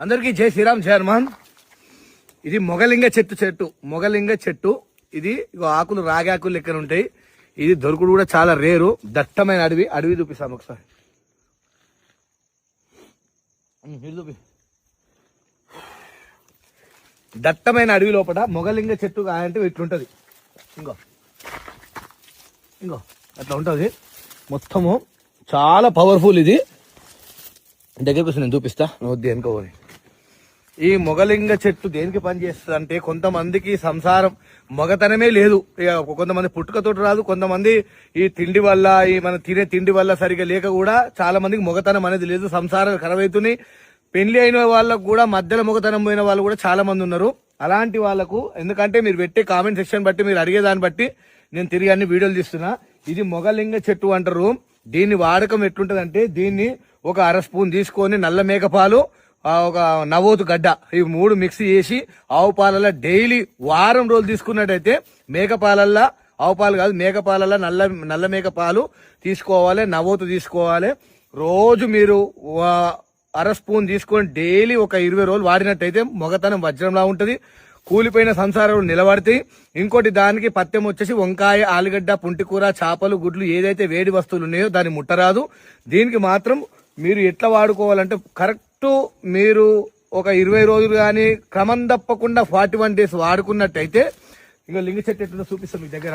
అందరికీ జై శ్రీరామ్ జై హనుమాన్. ఇది మొగలింగ చెట్టు. ఇది ఆకులు రాగాకులు లెక్కన ఉంటాయి. ఇది దొరుకుడు కూడా చాలా రేరు. దట్టమైన అడవి చూపిస్తాను ఒకసారి. దట్టమైన అడవి లోపల మొగలింగ చెట్టు అంటే ఇట్లుంటది. ఇంకో అట్లా ఉంటది మొత్తము. చాలా పవర్ఫుల్. ఇది దగ్గరకు నేను చూపిస్తా, నువ్వు దేనికోని. ఈ మొగలింగ చెట్టు దేనికి పనిచేస్తుంది అంటే, కొంతమందికి సంసారం మొగతనమే లేదు. కొంతమంది పుట్టుకతోటి రాదు, కొంతమంది ఈ తిండి వల్ల, ఈ మన తినే తిండి వల్ల సరిగా లేక కూడా చాలా మందికి మొగతనం అనేది లేదు. సంసారాలు ఖరాబ్ అవుతున్నాయి. పెళ్లి అయిన వాళ్ళకు కూడా మధ్యలో మొగతనం పోయిన వాళ్ళు కూడా చాలా మంది ఉన్నారు. అలాంటి వాళ్ళకు, ఎందుకంటే మీరు పెట్టే కామెంట్ సెక్షన్ బట్టి, మీరు అడిగేదాన్ని బట్టి నేను తిరిగి అన్ని వీడియోలు తీస్తున్నా. ఇది మొగలింగ చెట్టు అంటారు. దీన్ని వాడకం ఎట్లుంటదంటే, దీన్ని ఒక 1/2 స్పూన్ తీసుకొని నల్ల మేకపాలు, ఒక నవోతు గడ్డ, ఇవి 3 మిక్స్ చేసి ఆవు పాలల్లో డైలీ వారం రోజులు తీసుకున్నట్టయితే, మేకపాలల్లో, ఆవు పాలు కాదు మేకపాలల్లో నల్ల మేకపాలు తీసుకోవాలి, నవోతు తీసుకోవాలి. రోజు మీరు 1/2 స్పూన్ తీసుకొని డైలీ ఒక 20 రోజులు వాడినట్టయితే మొగతనం వజ్రంలా ఉంటది. కూలిపోయిన సంసారాలు నిలబడతాయి. ఇంకోటి, దానికి పత్యం వచ్చేసి వంకాయ, ఆలుగడ్డ, పుంటికూర, చేపలు, గుడ్లు, ఏదైతే వేడి వస్తువులు ఉన్నాయో దాన్ని ముట్టరాదు. దీనికి మాత్రం మీరు ఎట్లా వాడుకోవాలంటే, కరెక్ట్ మీరు ఒక 20 రోజులు కానీ క్రమం తప్పకుండా 41 డేస్ వాడుకున్నట్టయితే, ఇంకా లింగ చెట్టు ఎట్లా చూపిస్తాం మీ దగ్గర.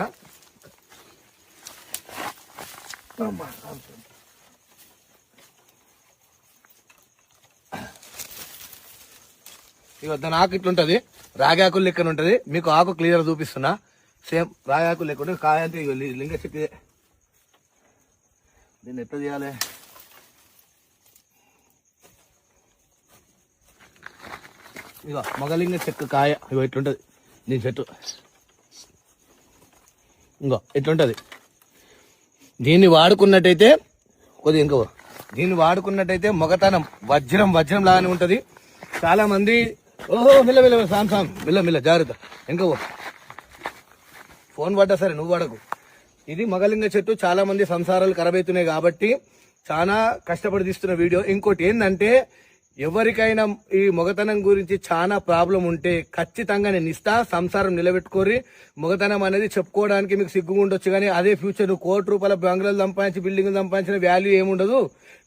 ఇక దాని ఆకు ఇట్లుంటది, రాగాకులు లెక్కన ఉంటది. మీకు ఆకు క్లియర్ చూపిస్తున్నా. సేమ్ రాగాకులు లెక్క ఉంటుంది. కాయ అంటే ఇక లింగ చెట్టు. దీన్ని ఎట్లా చేయాలి, ఇక మొగలింగ చెట్టు కాయ ఇగో ఇట్లుంటది. దీని చెట్టు ఇంకో ఇట్లుంటది. దీన్ని వాడుకున్నట్టయితే దీన్ని వాడుకున్నట్టయితే మొగతనం వజ్రం లాగానే ఉంటది. చాలా మంది ఓహో మిల్ల మిల్ల జాగ్రత్త, ఇంకా ఫోన్ పడ్డా సరే నువ్వు వాడకు. ఇది మొగలింగ చెట్టు. చాలా మంది సంసారాలు ఖరాబ్ అవుతున్నాయి కాబట్టి చాలా కష్టపడి తీస్తున్న వీడియో. ఇంకోటి ఏంటంటే, ఎవరికైనా ఈ మొగతనం గురించి చాలా ప్రాబ్లం ఉంటే ఖచ్చితంగా నేను ఇస్తా. సంసారం నిలబెట్టుకోరి. మొగతనం అనేది చెప్పుకోవడానికి మీకు సిగ్గుగా ఉండొచ్చు, కానీ అదే ఫ్యూచర్ నువ్వు ₹1,00,00,000 బంగ్లాలు సంపాదించి, బిల్డింగ్ సంపాదించిన వాల్యూ ఏముండదు.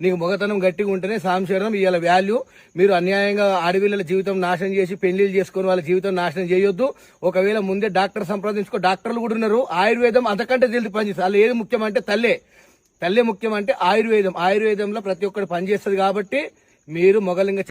నీకు మొగతనం గట్టిగా ఉంటేనే సాంశరణం ఇవాళ వాల్యూ. మీరు అన్యాయంగా ఆడపిల్లల జీవితం నాశనం చేసి పెళ్లిళ్ళు చేసుకుని వాళ్ళ జీవితం నాశనం చేయొద్దు. ఒకవేళ ముందే డాక్టర్ సంప్రదించుకో. డాక్టర్లు కూడా ఉన్నారు. ఆయుర్వేదం అంతకంటే తెలిసి పనిచేస్తుంది. వాళ్ళు ఏది ముఖ్యం అంటే తల్లే ముఖ్యం అంటే ఆయుర్వేదంలో ప్రతి ఒక్కటి పనిచేస్తుంది. కాబట్టి మీరు మొగలింగ